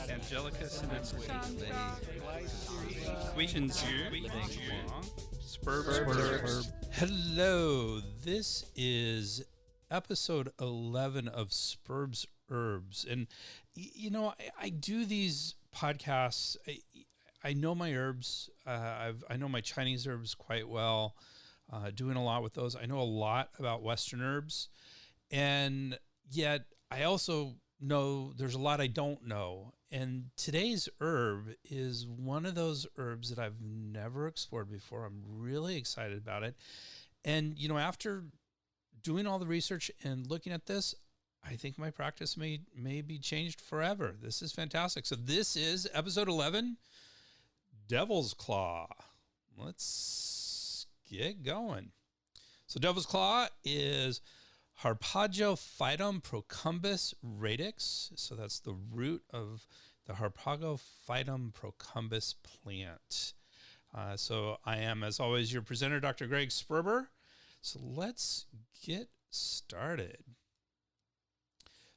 Angelica Questions here. Sperb. Hello, this is episode 11 of Sperb's Herbs. And, you know, I do these podcasts. I know my herbs. I know my Chinese herbs quite well, doing a lot with those. I know a lot about Western herbs. And yet I also know there's a lot I don't know. And today's herb is one of those herbs that I've never explored before. I'm really excited about it. And, you know, after doing all the research and looking at this, I think my practice may be changed forever. This is fantastic. So this is episode 11, Devil's Claw. Let's get going. So Devil's Claw is Harpagophytum procumbus radix. So that's the root of the Harpagophytum procumbus plant. So I am, as always, your presenter, Dr. Greg Sperber. So let's get started.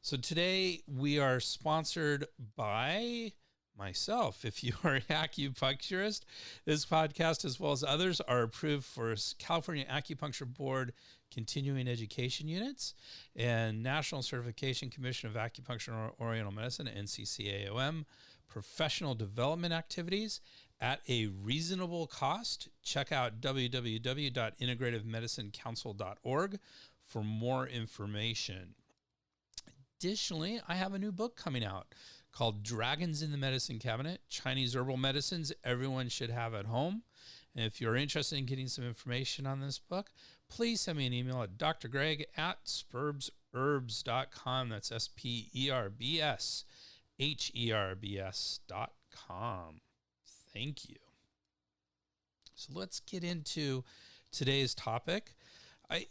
So today we are sponsored by myself. If you are an acupuncturist, this podcast, as well as others, are approved for California Acupuncture Board continuing education units and National Certification Commission of Acupuncture and Oriental Medicine, NCCAOM, professional development activities at a reasonable cost. Check out www.integrativemedicinecouncil.org for more information. Additionally, I have a new book coming out called Dragons in the Medicine Cabinet, Chinese Herbal Medicines Everyone Should Have at Home. And if you're interested in getting some information on this book, please send me an email at drgreg@sperbsherbs.com. That's SPERBSHERBS.com. Thank you. So let's get into today's topic. I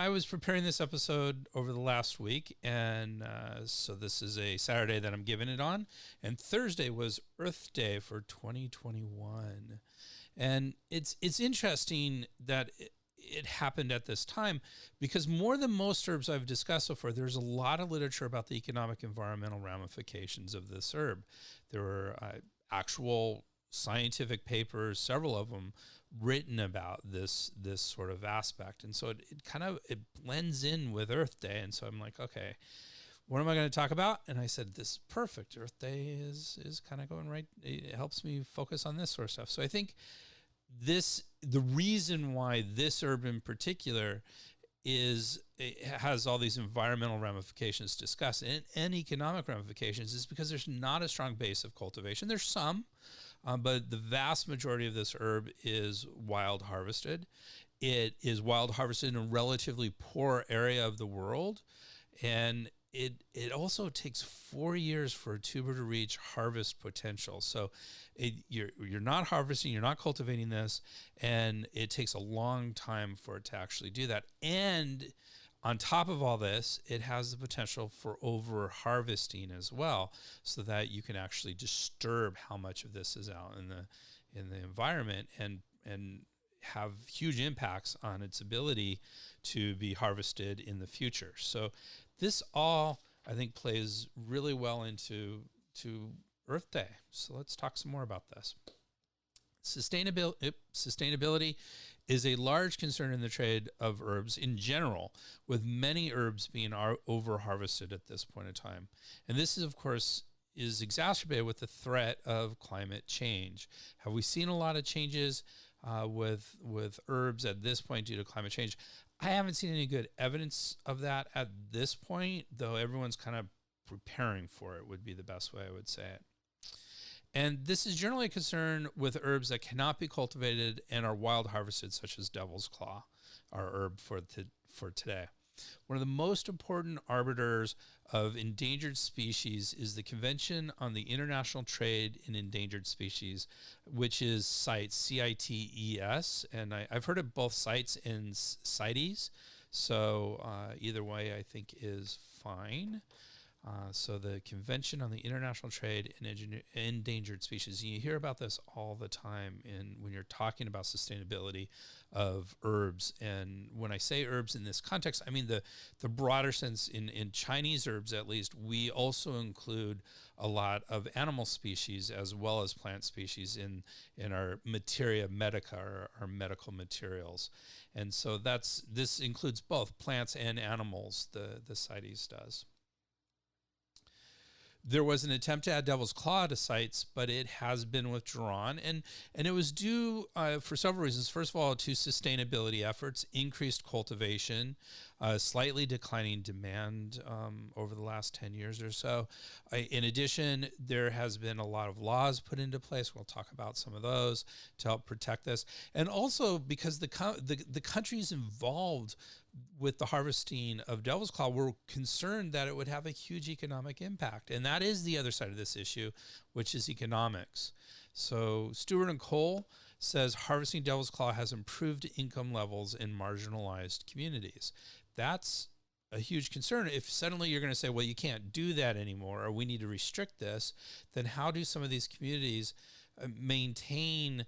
was preparing this episode over the last week, and so this is a Saturday that I'm giving it on, and Thursday was Earth Day for 2021. And it's interesting that it happened at this time because more than most herbs I've discussed so far, there's a lot of literature about the economic environmental ramifications of this herb. There were actual scientific papers, several of them written about this sort of aspect. And so it blends in with Earth Day. And so I'm like, okay, what am I going to talk about? And I said, this is perfect. Earth Day is kind of going right. It helps me focus on this sort of stuff. So I think the reason why this herb in particular it has all these environmental ramifications discussed and economic ramifications is because there's not a strong base of cultivation. There's some, but the vast majority of this herb is wild harvested. It is wild harvested in a relatively poor area of the world. And it also takes 4 years for a tuber to reach harvest potential. So you're not harvesting, you're not cultivating this, and it takes a long time for it to actually do that. And on top of all this, it has the potential for over harvesting as well, so that you can actually disturb how much of this is out in the environment and have huge impacts on its ability to be harvested in the future. So this all, I think, plays really well into Earth Day. So let's talk some more about this. Sustainability is a large concern in the trade of herbs in general, with many herbs being over-harvested at this point in time. And this is, of course, is exacerbated with the threat of climate change. Have we seen a lot of changes with herbs at this point due to climate change? I haven't seen any good evidence of that at this point, though everyone's kind of preparing for it would be the best way I would say it. And this is generally a concern with herbs that cannot be cultivated and are wild harvested, such as Devil's Claw, our herb for today. One of the most important arbiters of endangered species is the Convention on the International Trade in Endangered Species, which is CITES, C-I-T-E-S, and I've heard of both CITES and CITES, so either way I think is fine. So the Convention on the International Trade in Endangered Species. You hear about this all the time when you're talking about sustainability of herbs. And when I say herbs in this context, I mean the broader sense. In Chinese herbs, at least, we also include a lot of animal species as well as plant species in our materia medica, or our medical materials. And so this includes both plants and animals, the CITES does. There was an attempt to add Devil's Claw to CITES, but it has been withdrawn. And it was due for several reasons. First of all, to sustainability efforts, increased cultivation, slightly declining demand over the last 10 years or so. In addition, there has been a lot of laws put into place. We'll talk about some of those to help protect this. And also because the countries involved with the harvesting of Devil's Claw were concerned that it would have a huge economic impact. And that is the other side of this issue, which is economics. So Stewart and Cole says harvesting Devil's Claw has improved income levels in marginalized communities. That's a huge concern. If suddenly you're going to say, well, you can't do that anymore, or we need to restrict this, then how do some of these communities maintain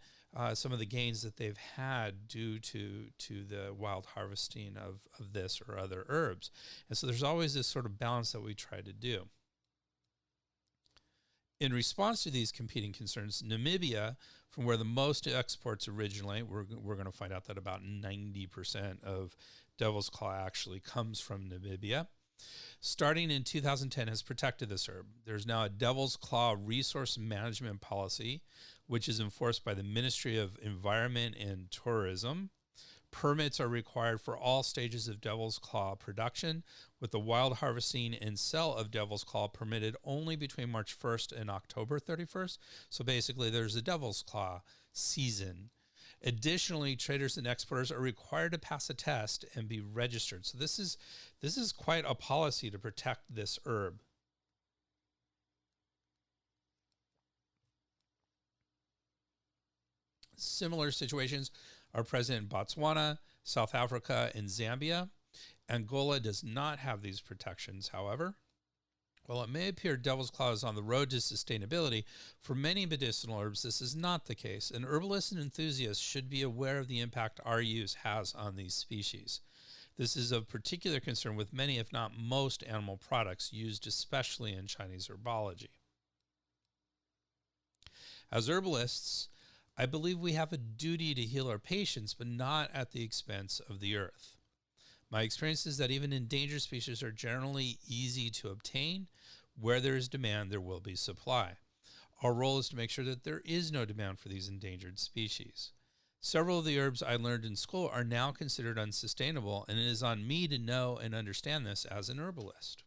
some of the gains that they've had due to the wild harvesting of this or other herbs? And so there's always this sort of balance that we try to do. In response to these competing concerns, Namibia, from where the most exports originate, we're going to find out that about 90% of Devil's Claw actually comes from Namibia, starting in 2010, has protected this herb. There's now a Devil's Claw resource management policy, which is enforced by the Ministry of Environment and Tourism. Permits are required for all stages of Devil's Claw production, with the wild harvesting and sale of Devil's Claw permitted only between March 1st and October 31st. So basically, there's a Devil's Claw season. Additionally, traders and exporters are required to pass a test and be registered. So this is quite a policy to protect this herb. Similar situations are present in Botswana, South Africa, and Zambia. Angola does not have these protections, however. While it may appear Devil's Claw is on the road to sustainability, for many medicinal herbs, this is not the case, and herbalists and enthusiasts should be aware of the impact our use has on these species. This is of particular concern with many, if not most, animal products used especially in Chinese herbology. As herbalists, I believe we have a duty to heal our patients, but not at the expense of the earth. My experience is that even endangered species are generally easy to obtain. Where there is demand, there will be supply. Our role is to make sure that there is no demand for these endangered species. Several of the herbs I learned in school are now considered unsustainable, and it is on me to know and understand this as an herbalist.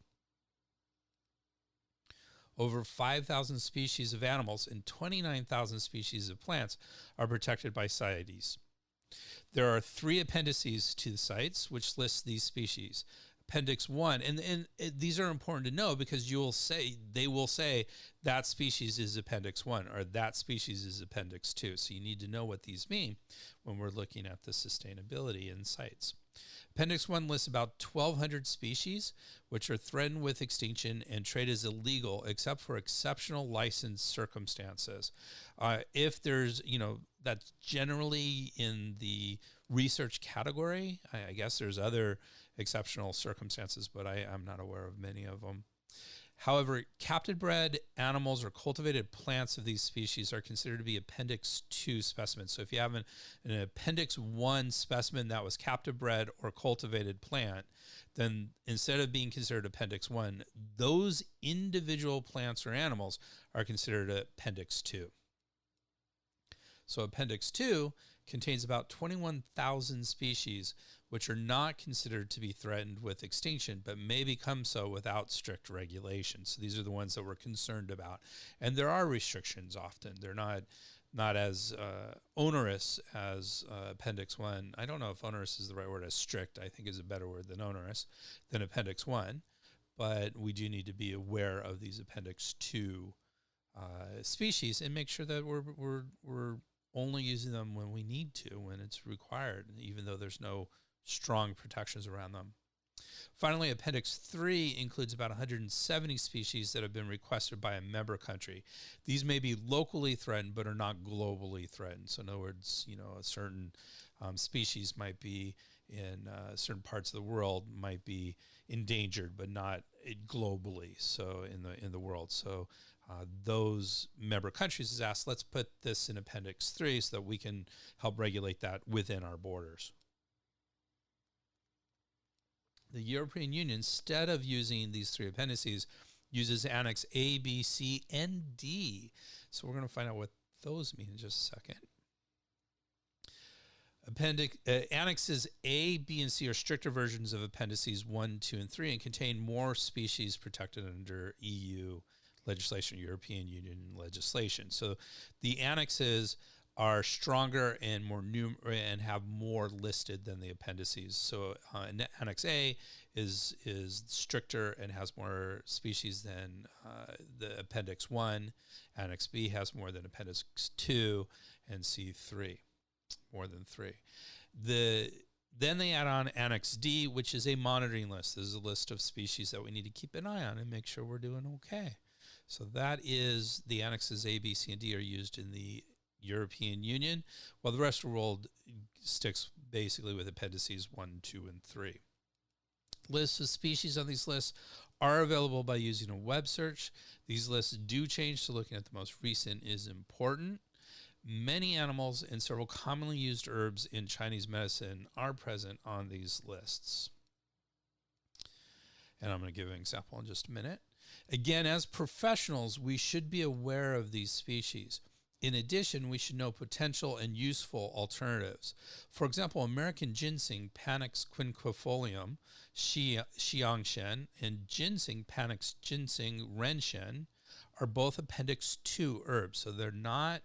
Over 5,000 species of animals and 29,000 species of plants are protected by CITES. There are 3 appendices to the CITES, which lists these species. Appendix 1, and these are important to know because they will say that species is Appendix 1 or that species is Appendix 2. So you need to know what these mean when we're looking at the sustainability in CITES. Appendix 1 lists about 1,200 species, which are threatened with extinction, and trade is illegal except for exceptional license circumstances. If there's, that's generally in the research category. I guess there's other exceptional circumstances, but I'm not aware of many of them. However, captive bred animals or cultivated plants of these species are considered to be Appendix 2 specimens. So if you have an Appendix 1 specimen that was captive bred or cultivated plant, then instead of being considered Appendix 1, those individual plants or animals are considered Appendix 2. So Appendix 2 contains about 21,000 species, which are not considered to be threatened with extinction, but may become so without strict regulations. So these are the ones that we're concerned about. And there are restrictions often. They're not as onerous as Appendix 1. I don't know if onerous is the right word, as strict, I think is a better word than onerous, than Appendix 1. But we do need to be aware of these Appendix 2 species and make sure that we're only using them when we need to, when it's required, even though there's no strong protections around them. Finally, Appendix 3 includes about 170 species that have been requested by a member country. These may be locally threatened, but are not globally threatened. So in other words, a certain species might be in certain parts of the world might be endangered, but not globally. So in the world. So those member countries is asked, let's put this in Appendix 3 so that we can help regulate that within our borders. The European Union, instead of using these 3 appendices, uses Annex A, B, C, and D. So we're going to find out what those mean in just a second. Annexes A, B, and C are stricter versions of Appendices 1, 2, and 3 and contain more species protected under EU legislation, European Union legislation. So the annexes are stronger and more and have more listed than the appendices. So Annex A is stricter and has more species than the Appendix 1. Annex B has more than Appendix 2, and C3 more than 3. Then they add on Annex D, which is a monitoring list. This is a list of species that we need to keep an eye on and make sure we're doing okay. So that is the annexes A, B, C, and D are used in the European Union, while the rest of the world sticks basically with appendices 1, 2, and 3. Lists of species on these lists are available by using a web search. These lists do change, so looking at the most recent is important. Many animals and several commonly used herbs in Chinese medicine are present on these lists. And I'm going to give an example in just a minute. Again, as professionals, we should be aware of these species. In addition, we should know potential and useful alternatives. For example, American ginseng, Panax quinquefolium, xiangshen, and ginseng, Panax ginseng renshen, are both Appendix 2 herbs. So they're not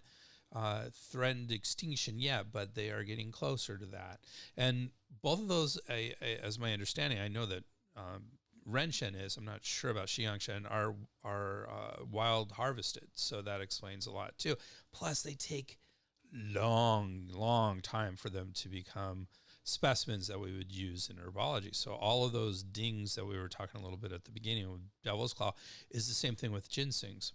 threatened extinction yet, but they are getting closer to that. And both of those, as my understanding, I know that renshen is, I'm not sure about xiangshen, are wild harvested. So that explains a lot too. Plus they take long time for them to become specimens that we would use in herbology. So all of those dings that we were talking a little bit at the beginning with devil's claw is the same thing with ginsengs.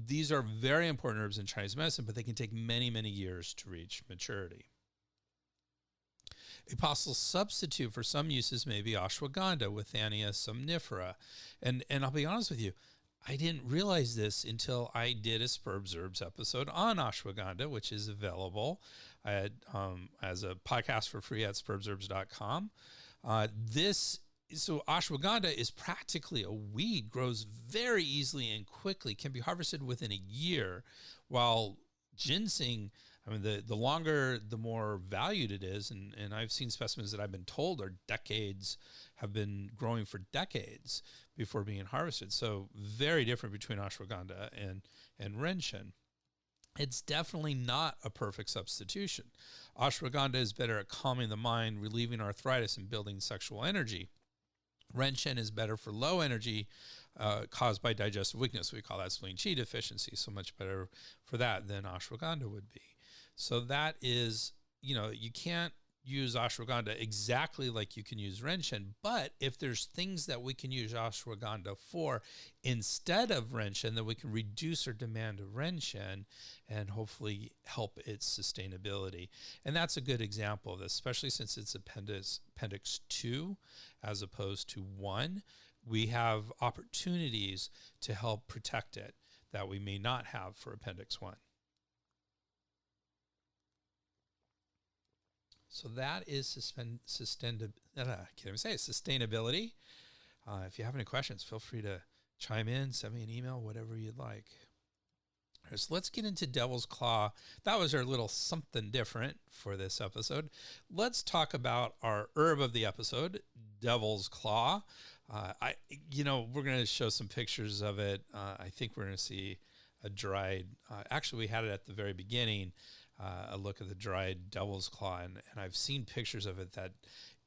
These are very important herbs in Chinese medicine, but they can take many years to reach maturity. A possible substitute for some uses may be ashwagandha, Withania somnifera. And I'll be honest with you, I didn't realize this until I did a Sperb Herbs episode on ashwagandha, which is available as a podcast for free at sperbsherbs.com. So ashwagandha is practically a weed, grows very easily and quickly, can be harvested within a year, while ginseng, I mean, the longer, the more valued it is. And I've seen specimens that I've been told are decades, have been growing for decades before being harvested. So very different between ashwagandha and renshen. It's definitely not a perfect substitution. Ashwagandha is better at calming the mind, relieving arthritis, and building sexual energy. Renshen is better for low energy caused by digestive weakness. We call that spleen qi deficiency. So much better for that than ashwagandha would be. So that is, you can't use ashwagandha exactly like you can use renshen, but if there's things that we can use ashwagandha for instead of renshen, then we can reduce our demand of renshen and hopefully help its sustainability. And that's a good example of this, especially since it's Appendix 2 as opposed to 1. We have opportunities to help protect it that we may not have for Appendix 1. So that is sustainability. If you have any questions, feel free to chime in, send me an email, whatever you'd like. All right, so let's get into Devil's Claw. That was our little something different for this episode. Let's talk about our herb of the episode, Devil's Claw. We're going to show some pictures of it. I think we're going to see a dried, actually we had it at the very beginning, a look at the dried devil's claw, and I've seen pictures of it that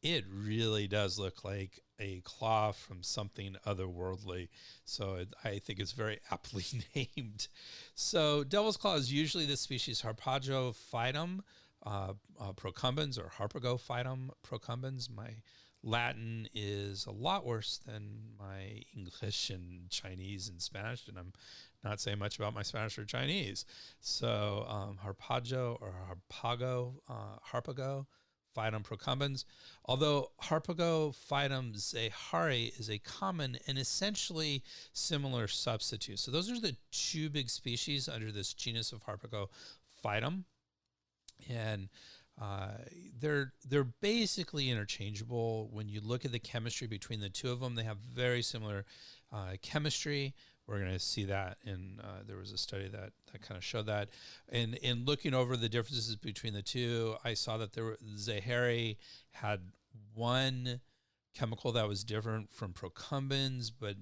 it really does look like a claw from something otherworldly. So I think it's very aptly named. So devil's claw is usually the species Harpagophytum procumbens or Harpagophytum procumbens. My Latin is a lot worse than my English and Chinese and Spanish, and I'm not saying much about my Spanish or Chinese. So harpago or harpago, phytum procumbens. Although harpago phytum zahari is a common and essentially similar substitute. So those are the two big species under this genus of harpago phytum, and they're basically interchangeable. When you look at the chemistry between the two of them, they have very similar chemistry. We're going to see that in, there was a study that kind of showed that. And in looking over the differences between the two, I saw that Zahari had one chemical that was different from procumbens, but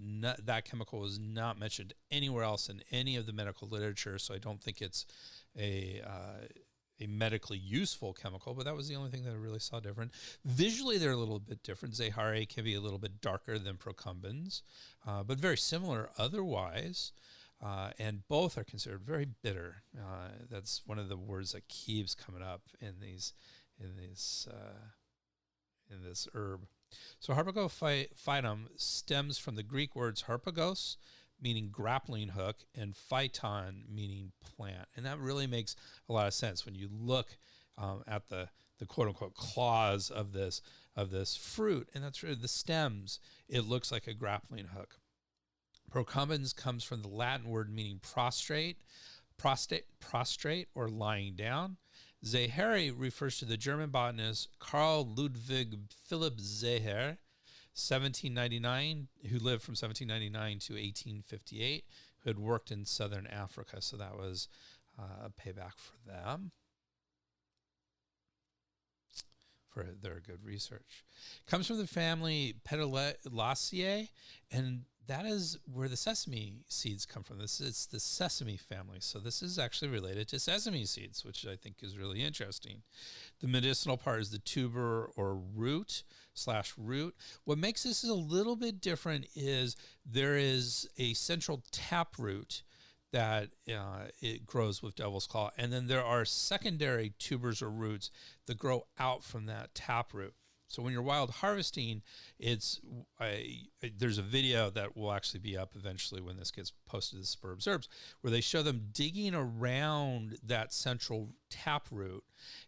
that chemical was not mentioned anywhere else in any of the medical literature. So I don't think it's a medically useful chemical, but that was the only thing that I really saw different. Visually, they're a little bit different. Zahari can be a little bit darker than procumbens, but very similar otherwise. And both are considered very bitter. That's one of the words that keeps coming up in this herb. So harpago phytum stems from the Greek words harpagos, meaning grappling hook, and phyton, meaning plant. And that really makes a lot of sense when you look at the quote-unquote claws of this fruit, and that's really the stems. It looks like a grappling hook. Procumbens comes from the Latin word meaning prostrate or lying down. Zahari refers to the German botanist Carl Ludwig Philipp Zaher, 1799, who lived from 1799 to 1858, who had worked in southern Africa. So that was a payback for them, for their good research. Comes from the family Petalaceae, and that is where the sesame seeds come from. It's the sesame family. So this is actually related to sesame seeds, which I think is really interesting. The medicinal part is the tuber or root. What makes this a little bit different is there is a central taproot that it grows with devil's claw, and then there are secondary tubers or roots that grow out from that taproot. So when you're wild harvesting, there's a video that will actually be up eventually when this gets posted to Sperb Herbs, where they show them digging around that central taproot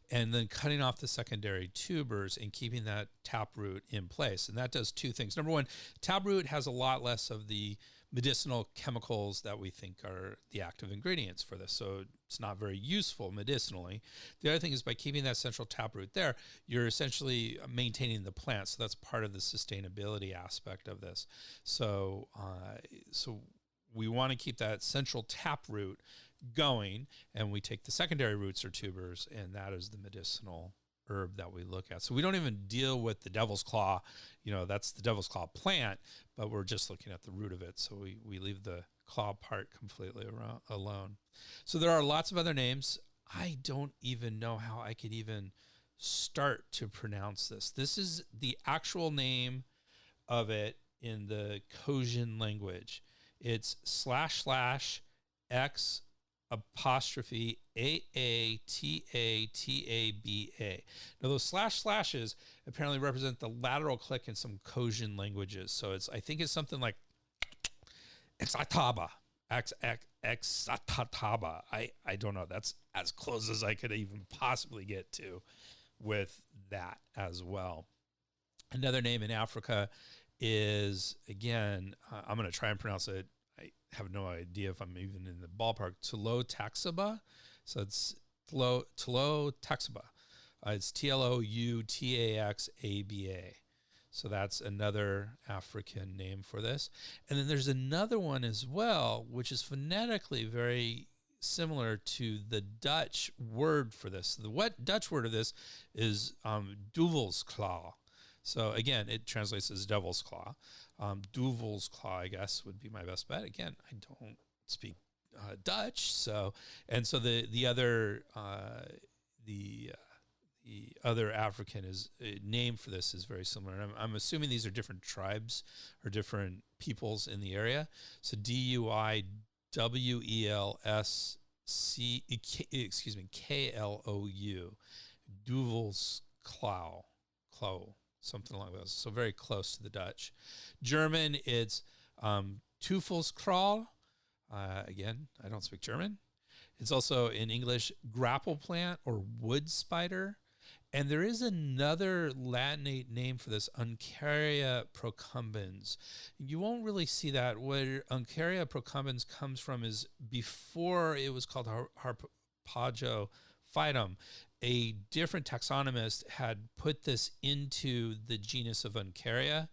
and then cutting off the secondary tubers and keeping that taproot in place. And that does two things. Number one, taproot has a lot less of the medicinal chemicals that we think are the active ingredients for this. So it's not very useful medicinally. The other thing is by keeping that central taproot there, you're essentially maintaining the plant. So that's part of the sustainability aspect of this. So, so we want to keep that central taproot going, and we take the secondary roots or tubers, and that is the medicinal herb that we look at. So we don't even deal with the devil's claw, that's the devil's claw plant, but we're just looking at the root of it. So we leave the claw part completely alone. So there are lots of other names. I don't even know how I could even start to pronounce this. This is the actual name of it in the Cochin language. It's //X apostrophe AATATABA. Now those slashes apparently represent the lateral click in some Cochin languages. So I think it's something like Exataba. Exataba. I don't know. That's as close as I could even possibly get to with that as well. Another name in Africa is, again, I'm going to try and pronounce it. I have no idea if I'm even in the ballpark. Tloutaxaba. So it's Tloutaxaba. It's Tloutaxaba. So that's another African name for this. And then there's another one as well, which is phonetically very similar to the Dutch word for this. The Dutch word of this is duivelsklaw. So again, it translates as devil's claw. Duvel's claw, I guess, would be my best bet. Again, I don't speak Dutch, so the other African name for this is very similar. And I'm assuming these are different tribes or different peoples in the area. So Klou, Duvel's claw. something along those. So very close to the Dutch. German, it's Teufelskraal. Again, I don't speak German. It's also in English grapple plant or wood spider. And there is another Latinate name for this, Uncaria procumbens. You won't really see that. Where Uncaria procumbens comes from is before it was called Harpagophytum. A different taxonomist had put this into the genus of Uncaria.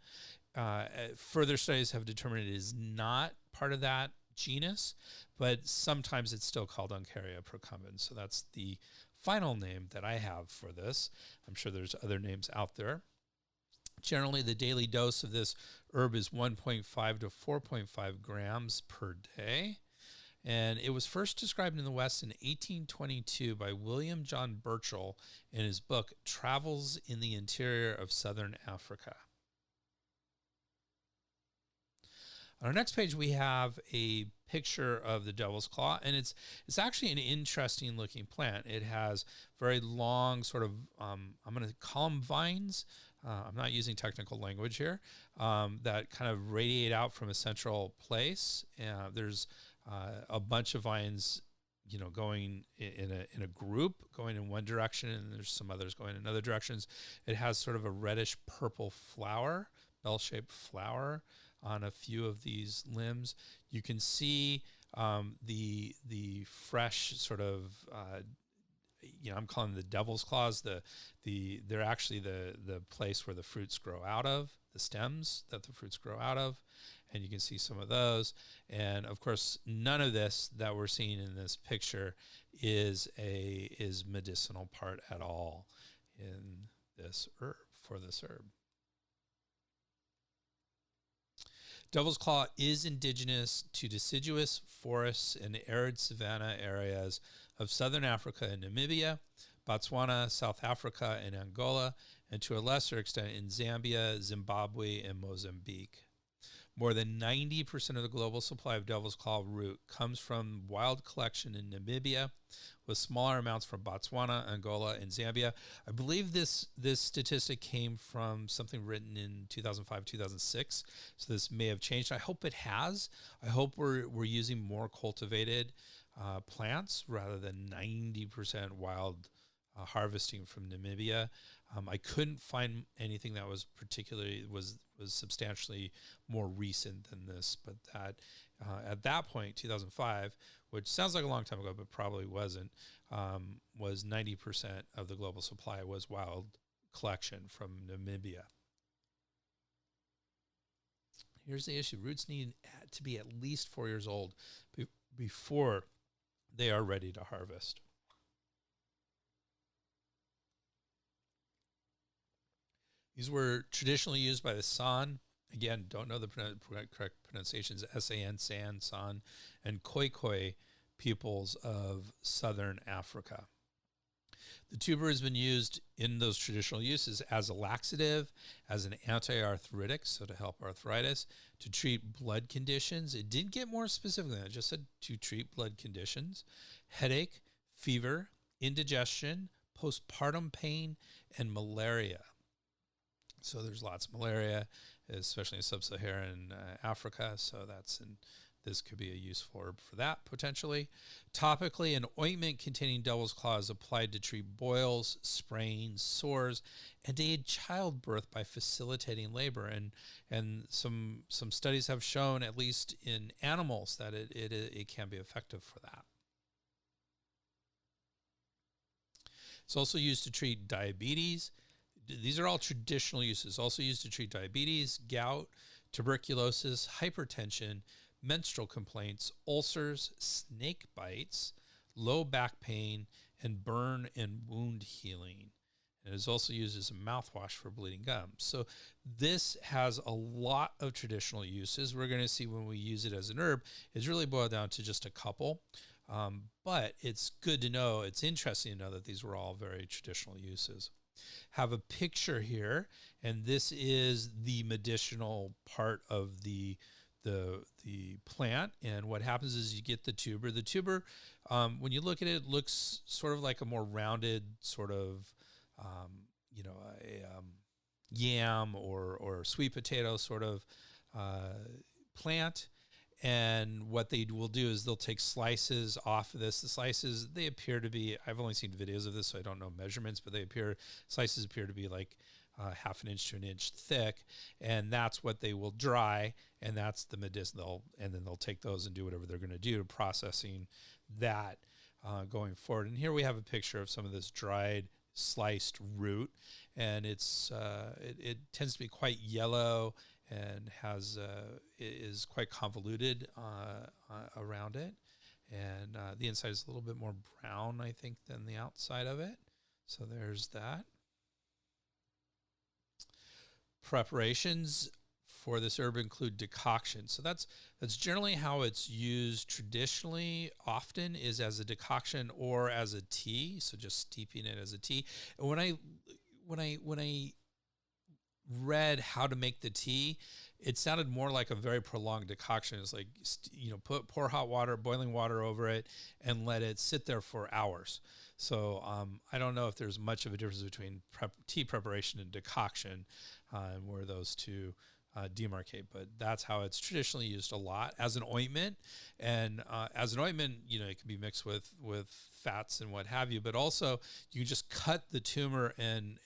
Further studies have determined it is not part of that genus, but sometimes it's still called Uncaria procumbens. So that's the final name that I have for this. I'm sure there's other names out there. Generally, the daily dose of this herb is 1.5 to 4.5 grams per day. And it was first described in the West in 1822 by William John Burchell in his book, Travels in the Interior of Southern Africa. On our next page, we have a picture of the devil's claw, and it's actually an interesting looking plant. It has very long sort of, I'm going to call them vines. I'm not using technical language here, that kind of radiate out from a central place. There's a bunch of vines, going in a group, going in one direction, and there's some others going in other directions. It has sort of a reddish purple flower, bell-shaped flower on a few of these limbs. You can see the fresh sort of, I'm calling them the devil's claws. They're actually the place where the fruits grow out of, the stems that the fruits grow out of, and you can see some of those. And of course, none of this that we're seeing in this picture is medicinal part at all in this herb, for this herb. Devil's claw is indigenous to deciduous forests and arid savanna areas of southern Africa and Namibia, Botswana, South Africa, and Angola, and to a lesser extent in Zambia, Zimbabwe, and Mozambique. More than 90% of the global supply of devil's claw root comes from wild collection in Namibia, with smaller amounts from Botswana, Angola, and Zambia. I believe this statistic came from something written in 2005, 2006. So this may have changed. I hope it has. I hope we're using more cultivated plants rather than 90% wild harvesting from Namibia. I couldn't find anything that was was substantially more recent than this, but that at that point, 2005, which sounds like a long time ago, but probably wasn't, was 90% of the global supply was wild collection from Namibia. Here's the issue. Roots need to be at least 4 years old before they are ready to harvest. These were traditionally used by the San. Again, don't know the correct pronunciations. S-A-N, San, and Khoikhoi peoples of southern Africa. The tuber has been used in those traditional uses as a laxative, as an anti-arthritic, so to help arthritis, to treat blood conditions. It didn't get more specific than that. It just said to treat blood conditions, headache, fever, indigestion, postpartum pain, and malaria. So there's lots of malaria, especially in sub-Saharan Africa. So this could be a useful herb for that potentially. Topically, an ointment containing devil's claw is applied to treat boils, sprains, sores, and to aid childbirth by facilitating labor. And some studies have shown, at least in animals, that it can be effective for that. It's also used to treat diabetes. These are all traditional uses. Also used to treat diabetes, gout, tuberculosis, hypertension, menstrual complaints, ulcers, snake bites, low back pain, and burn and wound healing. And it is also used as a mouthwash for bleeding gums. So this has a lot of traditional uses. We're going to see when we use it as an herb, it's really boiled down to just a couple. But it's good to know, it's interesting to know that these were all very traditional uses. Have a picture here, and this is the medicinal part of the plant. And what happens is you get the tuber. The tuber, when you look at it, looks sort of like a more rounded sort of, yam or sweet potato sort of plant. And what they will do is they'll take slices off of this. The slices, they appear to be, I've only seen videos of this, so I don't know measurements, but slices appear to be like half an inch to an inch thick. And that's what they will dry. And that's the medicinal. And then they'll take those and do whatever they're going to do, processing that going forward. And here we have a picture of some of this dried sliced root. And it tends to be quite yellow and is quite convoluted around it, and the inside is a little bit more brown, I think, than the outside of it. So there's that. Preparations for this herb include decoction. So that's generally how it's used traditionally. Often is as a decoction or as a tea. So just steeping it as a tea. And when I read how to make the tea, it sounded more like a very prolonged decoction. It's like, pour hot water, boiling water over it, and let it sit there for hours. So I don't know if there's much of a difference between tea preparation and decoction, and where those two demarcate. But that's how it's traditionally used a lot as an ointment. And as an ointment, it can be mixed with fats and what have you. But also, you just cut the tumor and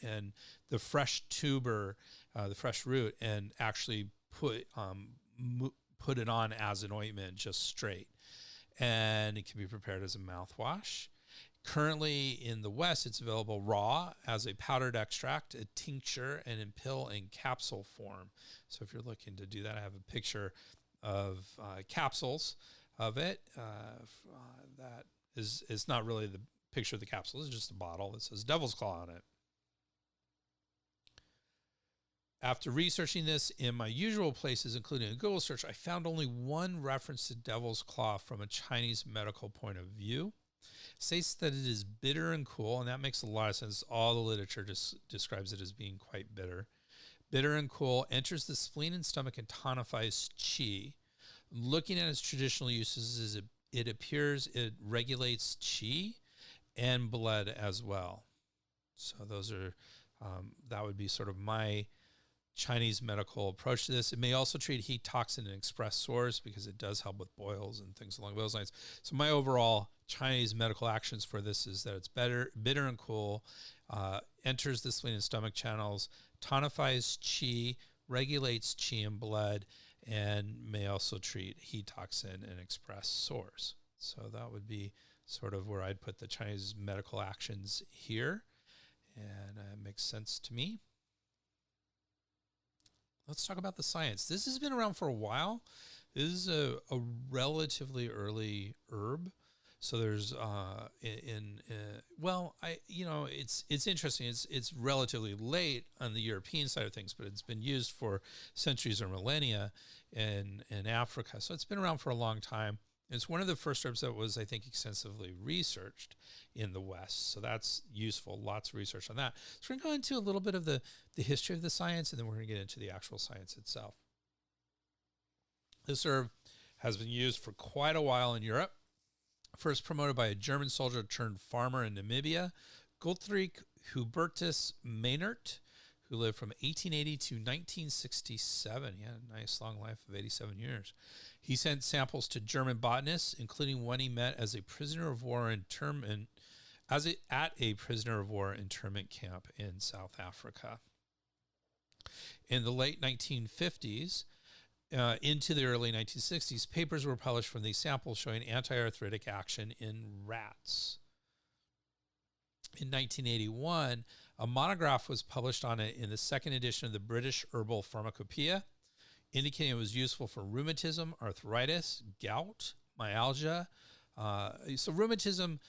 the fresh tuber, the fresh root, and actually put it on as an ointment, just straight. And it can be prepared as a mouthwash. Currently in the West, it's available raw as a powdered extract, a tincture, and in pill and capsule form. So if you're looking to do that, I have a picture of capsules of it. That is not really the picture of the capsule. It's just a bottle that says Devil's Claw on it. After researching this in my usual places, including a Google search, I found only one reference to Devil's Claw from a Chinese medical point of view. It states that it is bitter and cool, and that makes a lot of sense. All the literature describes it as being quite bitter. Bitter and cool, enters the spleen and stomach and tonifies qi. Looking at its traditional uses, it appears it regulates qi and blood as well. So those are, that would be sort of my Chinese medical approach to this. It may also treat heat, toxin, and express sores because it does help with boils and things along those lines. So my overall Chinese medical actions for this is that it's bitter and cool, enters the spleen and stomach channels, tonifies qi, regulates qi and blood, and may also treat heat, toxin, and express sores. So that would be sort of where I'd put the Chinese medical actions here, and it makes sense to me. Let's talk about the science. This has been around for a while. This is a relatively early herb. So there's it's interesting. It's relatively late on the European side of things, but it's been used for centuries or millennia in Africa. So it's been around for a long time. It's one of the first herbs that was, I think, extensively researched in the West. So that's useful. Lots of research on that. So we're going to go into a little bit of the history of the science, and then we're going to get into the actual science itself. This herb has been used for quite a while in Europe. First promoted by a German soldier turned farmer in Namibia, Guthrie Hubertus Meynert, who lived from 1880 to 1967. He had a nice long life of 87 years. He sent samples to German botanists, including one he met as a prisoner of war internment, at a prisoner of war internment camp in South Africa. In the late 1950s, into the early 1960s, papers were published from these samples showing anti-arthritic action in rats. In 1981, a monograph was published on it in the second edition of the British Herbal Pharmacopoeia, indicating it was useful for rheumatism, arthritis, gout, myalgia. So rheumatism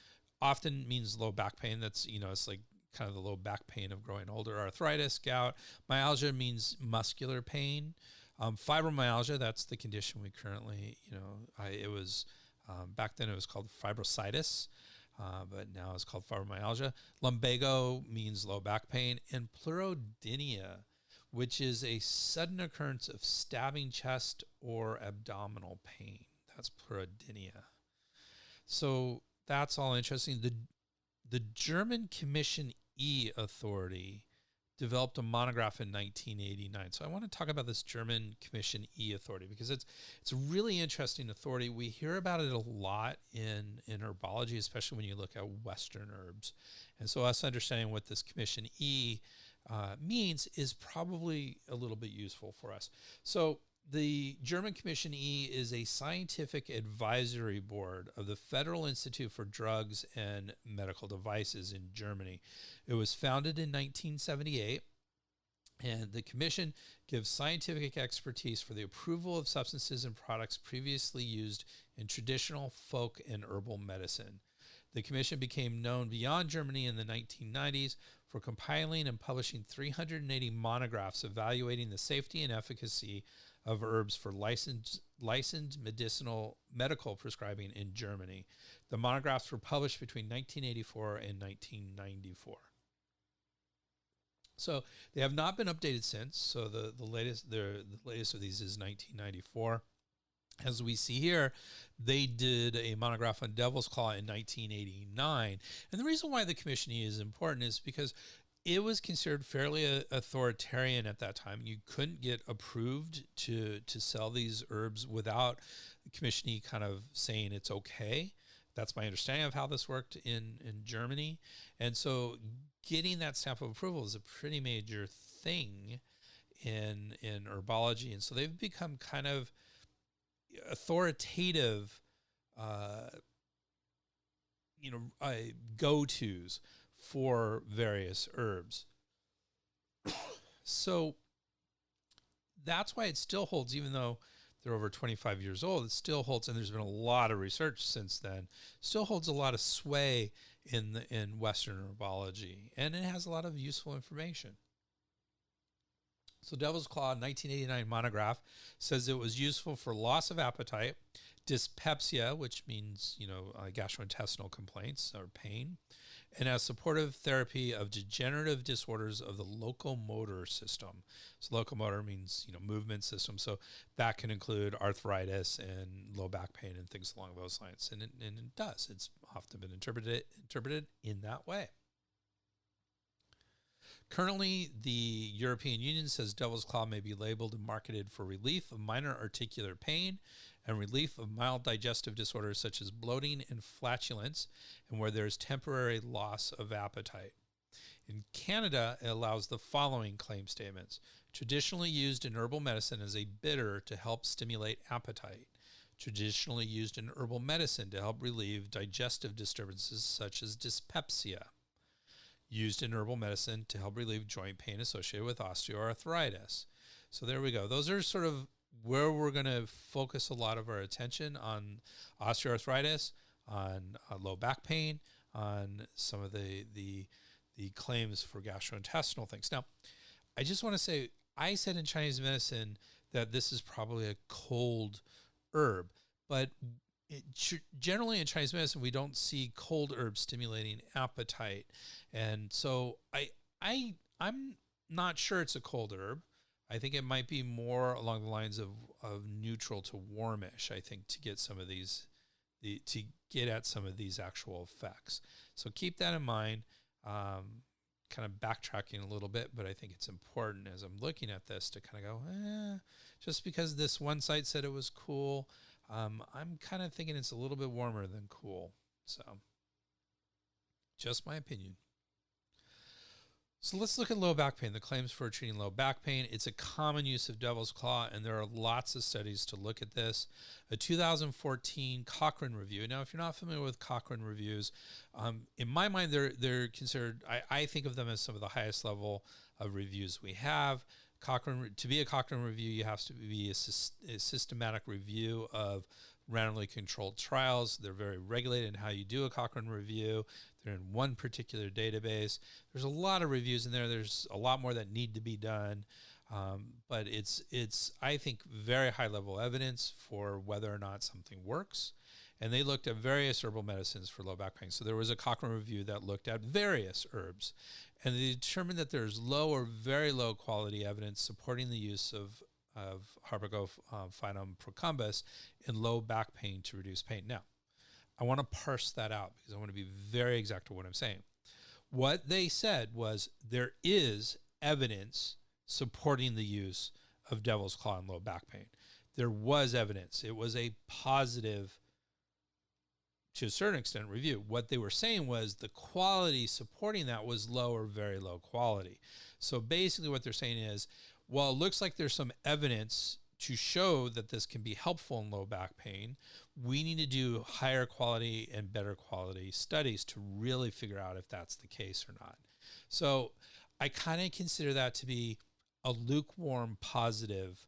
often means low back pain. That's, it's like kind of the low back pain of growing older. Arthritis, gout. Myalgia means muscular pain. Fibromyalgia, that's the condition we currently, back then it was called fibrositis, but now it's called fibromyalgia. Lumbago means low back pain, and pleurodynia, which is a sudden occurrence of stabbing chest or abdominal pain. That's pleurodynia. So that's all interesting. The German Commission E authority developed a monograph in 1989. So I want to talk about this German Commission E authority because it's a really interesting authority. We hear about it a lot in herbology, especially when you look at Western herbs. And so us understanding what this Commission E means is probably a little bit useful for us. So the German Commission E is a scientific advisory board of the Federal Institute for Drugs and Medical Devices in Germany. It was founded in 1978, and the commission gives scientific expertise for the approval of substances and products previously used in traditional, folk, and herbal medicine. The commission became known beyond Germany in the 1990s for compiling and publishing 380 monographs evaluating the safety and efficacy of herbs for licensed medical prescribing in Germany. The monographs were published between 1984 and 1994. So they have not been updated since. So the latest of these is 1994. As we see here, they did a monograph on Devil's Claw in 1989. And the reason why the Commission E is important is because it was considered fairly authoritarian at that time. You couldn't get approved to sell these herbs without the Commission E kind of saying it's okay. That's my understanding of how this worked in Germany. And so getting that stamp of approval is a pretty major thing in herbology. And so they've become kind of authoritative, go-tos for various herbs. So that's why it still holds, even though they're over 25 years old, it still holds, and there's been a lot of research since then, still holds a lot of sway in Western herbology, and it has a lot of useful information. So Devil's Claw 1989 monograph says it was useful for loss of appetite, dyspepsia, which means, gastrointestinal complaints or pain, and as supportive therapy of degenerative disorders of the locomotor system. So locomotor means, movement system. So that can include arthritis and low back pain and things along those lines. And it does. It's often been interpreted in that way. Currently, the European Union says Devil's Claw may be labeled and marketed for relief of minor articular pain and relief of mild digestive disorders such as bloating and flatulence, and where there's temporary loss of appetite. In Canada, it allows the following claim statements. Traditionally used in herbal medicine as a bitter to help stimulate appetite. Traditionally used in herbal medicine to help relieve digestive disturbances such as dyspepsia. Used in herbal medicine to help relieve joint pain associated with osteoarthritis. So there we go. Those are sort of where we're going to focus a lot of our attention, on osteoarthritis, on low back pain, on some of the claims for gastrointestinal things. Now, I just want to say, I said in Chinese medicine that this is probably a cold herb, but generally in Chinese medicine, we don't see cold herbs stimulating appetite. And so I'm not sure it's a cold herb. I think it might be more along the lines of neutral to warmish, I think, to get some of these, to get at some of these actual effects. So keep that in mind. Kind of backtracking a little bit, but I think it's important as I'm looking at this to kind of go, just because this one site said it was cool, I'm kind of thinking it's a little bit warmer than cool. So just my opinion. So let's look at low back pain, the claims for treating low back pain. It's a common use of Devil's Claw, and there are lots of studies to look at this. A 2014 Cochrane review. Now, if you're not familiar with Cochrane reviews, in my mind, they're considered, I think of them as some of the highest level of reviews we have. To be a Cochrane review, you have to be a systematic review of randomly controlled trials. They're very regulated in how you do a Cochrane review. They're in one particular database. There's a lot of reviews in there. There's a lot more that need to be done. But it's I think, very high level evidence for whether or not something works. And they looked at various herbal medicines for low back pain. So there was a Cochrane review that looked at various herbs. And they determined that there's low or very low quality evidence supporting the use of Harbigophytum procumbens in low back pain to reduce pain. Now, I want to parse that out because I want to be very exact with what I'm saying. What they said was there is evidence supporting the use of devil's claw in low back pain. There was evidence. It was a positive, to a certain extent, review. What they were saying was the quality supporting that was low or very low quality. So basically what they're saying is, well, it looks like there's some evidence to show that this can be helpful in low back pain. We need to do higher quality and better quality studies to really figure out if that's the case or not. So I kind of consider that to be a lukewarm positive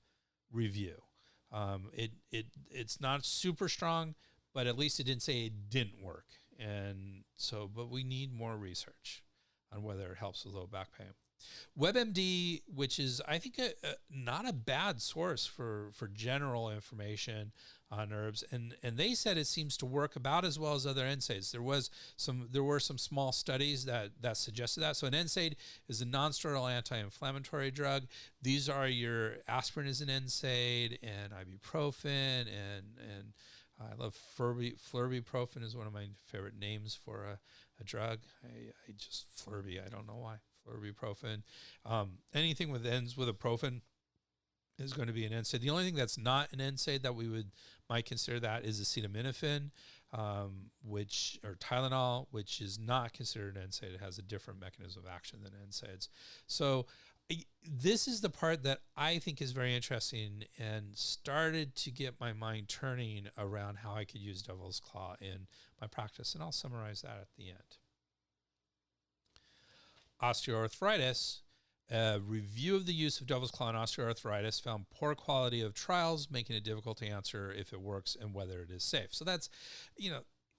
review. It's not super strong, but at least it didn't say it didn't work. And so, but we need more research on whether it helps with low back pain. WebMD, which is, I think, not a bad source for general information on herbs, and they said it seems to work about as well as other NSAIDs. There were some small studies that suggested that. So an NSAID is a non-steroidal anti-inflammatory drug. These are your aspirin is an NSAID, and ibuprofen, and I love flurbiprofen is one of my favorite names for a drug. I just Flurby, I don't know why. Flurbiprofen. Anything with ends with a profen is going to be an NSAID. The only thing that's not an NSAID that we might consider that is acetaminophen, or Tylenol, which is not considered an NSAID. It has a different mechanism of action than NSAIDs. So this is the part that I think is very interesting and started to get my mind turning around how I could use devil's claw in my practice. And I'll summarize that at the end. Osteoarthritis. A review of the use of devil's claw in osteoarthritis found poor quality of trials, making it difficult to answer if it works and whether it is safe. So that's,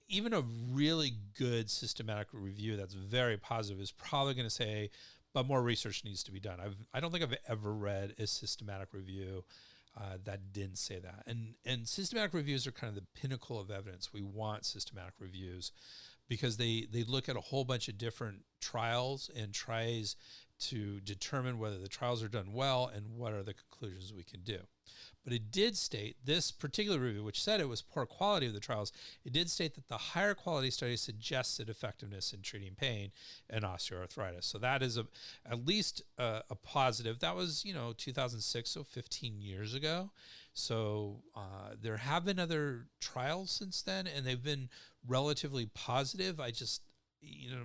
even a really good systematic review that's very positive is probably going to say, but more research needs to be done. I don't think I've ever read a systematic review that didn't say that. And systematic reviews are kind of the pinnacle of evidence. We want systematic reviews because they look at a whole bunch of different trials and tries to determine whether the trials are done well and what are the conclusions we can do. But it did state, this particular review, which said it was poor quality of the trials, it did state that the higher quality study suggested effectiveness in treating pain and osteoarthritis. So that is at least a positive. That was, 2006, so 15 years ago. So there have been other trials since then, and they've been relatively positive. I just,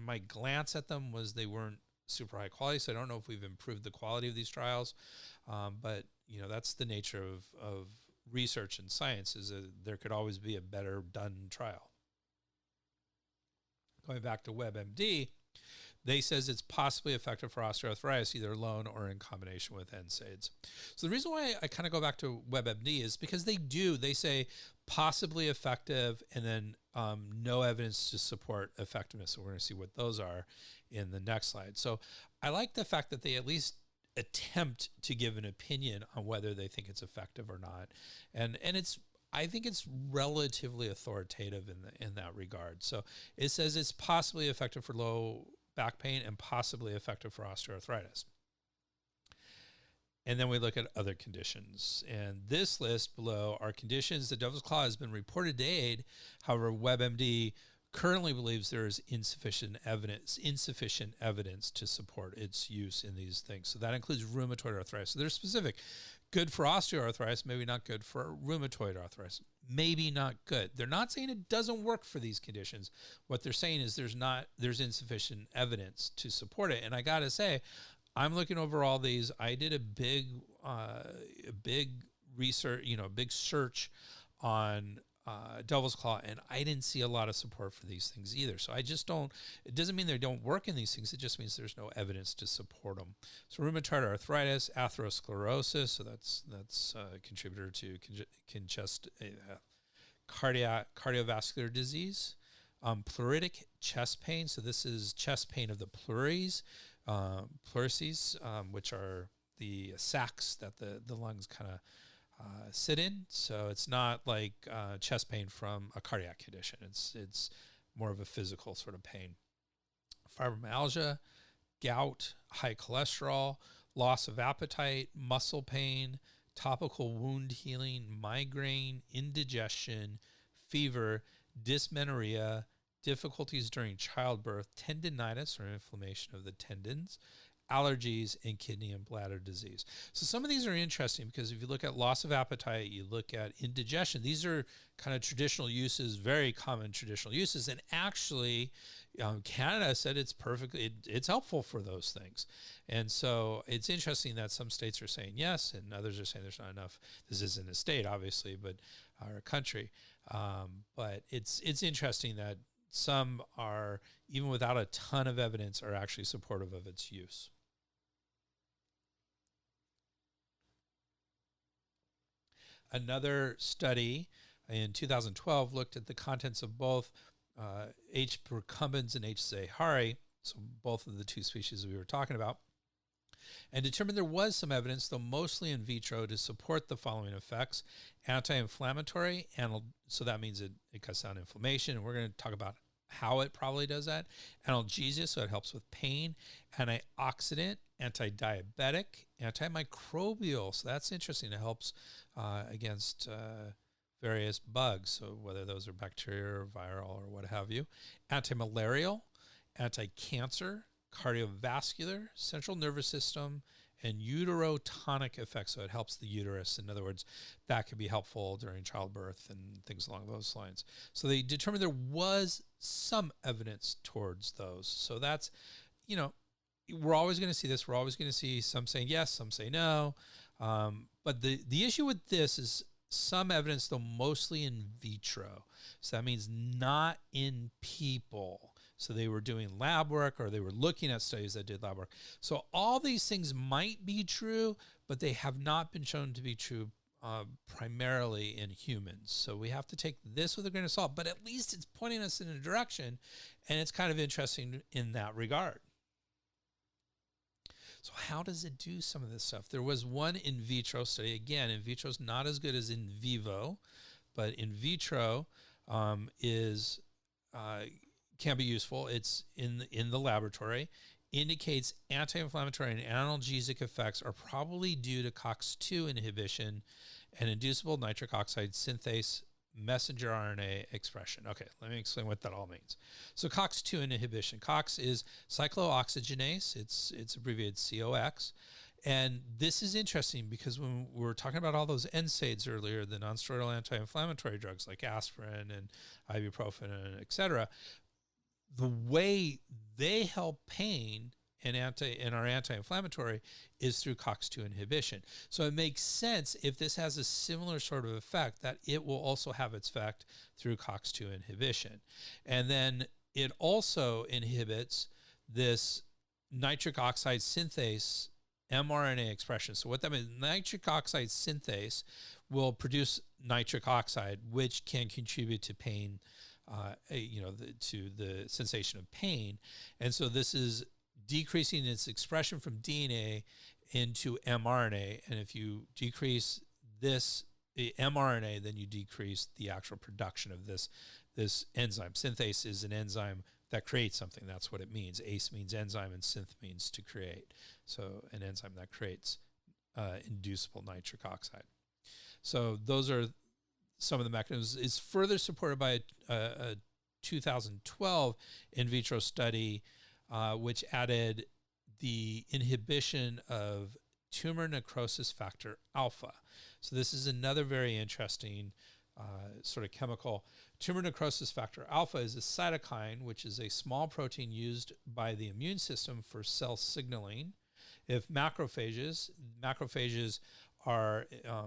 my glance at them was they weren't super high quality, so I don't know if we've improved the quality of these trials, but that's the nature of research and science, is that there could always be a better done trial. Going back to WebMD, they says it's possibly effective for osteoarthritis either alone or in combination with NSAIDs. So the reason why I kind of go back to WebMD is because they say possibly effective and then no evidence to support effectiveness. So we're going to see what those are in the next slide. So I like the fact that they at least attempt to give an opinion on whether they think it's effective or not. And I think it's relatively authoritative in that regard. So it says it's possibly effective for low back pain and possibly effective for osteoarthritis. And then we look at other conditions. And this list below are conditions that devil's claw has been reported to aid. However, WebMD currently believes there is insufficient evidence to support its use in these things. So that includes rheumatoid arthritis. So they're specific. Good for osteoarthritis, maybe not good for rheumatoid arthritis. Maybe not good. They're not saying it doesn't work for these conditions. What they're saying is there's insufficient evidence to support it. And I got to say, I'm looking over all these. I did a big research, big search on devil's claw, and I didn't see a lot of support for these things either. So it doesn't mean they don't work in these things. It just means there's no evidence to support them. So rheumatoid arthritis, atherosclerosis, so that's a contributor to cardiovascular disease, pleuritic chest pain. So this is chest pain of the pleuries, which are the sacs that the lungs kind of sit in. So it's not like chest pain from a cardiac condition. It's more of a physical sort of pain. Fibromyalgia, gout, high cholesterol, loss of appetite, muscle pain, topical wound healing, migraine, indigestion, fever, dysmenorrhea, difficulties during childbirth, tendinitis or inflammation of the tendons, allergies, and kidney and bladder disease. So some of these are interesting because if you look at loss of appetite, you look at indigestion, these are kind of traditional uses, very common traditional uses. And actually, Canada said it's it's helpful for those things. And so it's interesting that some states are saying yes, and others are saying there's not enough. This isn't a state, obviously, but our country. But it's interesting that some are, even without a ton of evidence, are actually supportive of its use. Another study in 2012 looked at the contents of both H. procumbens and H. zahari, so both of the two species we were talking about, and determined there was some evidence, though mostly in vitro, to support the following effects: anti-inflammatory, so that means it cuts down inflammation, and we're going to talk about how it probably does that. Analgesia, so it helps with pain. Antioxidant, anti-diabetic, antimicrobial, so that's interesting. It helps against various bugs, so whether those are bacteria or viral or what have you. Antimalarial, anti-cancer, cardiovascular, central nervous system, and uterotonic effects, so it helps the uterus. In other words, that can be helpful during childbirth and things along those lines. So they determined there was some evidence towards those. So that's, we're always going to see this. We're always going to see some saying yes, some say no. But the issue with this is some evidence, though mostly in vitro. So that means not in people. So they were doing lab work, or they were looking at studies that did lab work. So all these things might be true, but they have not been shown to be true primarily in humans. So we have to take this with a grain of salt, but at least it's pointing us in a direction, and it's kind of interesting in that regard. So how does it do some of this stuff? There was one in vitro study. Again, in vitro is not as good as in vivo, but in vitro can be useful. It's in the laboratory. Indicates anti-inflammatory and analgesic effects are probably due to COX-2 inhibition and inducible nitric oxide synthase messenger RNA expression. Okay, let me explain what that all means. So COX-2 inhibition. COX is cyclooxygenase. It's abbreviated COX. And this is interesting because when we were talking about all those NSAIDs earlier, the nonsteroidal anti-inflammatory drugs like aspirin and ibuprofen and et cetera, the way they help pain and are anti-inflammatory is through COX-2 inhibition. So it makes sense, if this has a similar sort of effect, that it will also have its effect through COX-2 inhibition. And then it also inhibits this nitric oxide synthase mRNA expression. So what that means, nitric oxide synthase will produce nitric oxide, which can contribute to pain, to the sensation of pain. And so this is decreasing its expression from DNA into mRNA. And if you decrease this mRNA, then you decrease the actual production of this enzyme. Synthase is an enzyme that creates something. That's what it means. ACE means enzyme, and synth means to create. So an enzyme that creates inducible nitric oxide. So those are some of the mechanisms. It's further supported by a 2012 in vitro study, which added the inhibition of tumor necrosis factor alpha. So this is another very interesting sort of chemical. Tumor necrosis factor alpha is a cytokine, which is a small protein used by the immune system for cell signaling. If macrophages are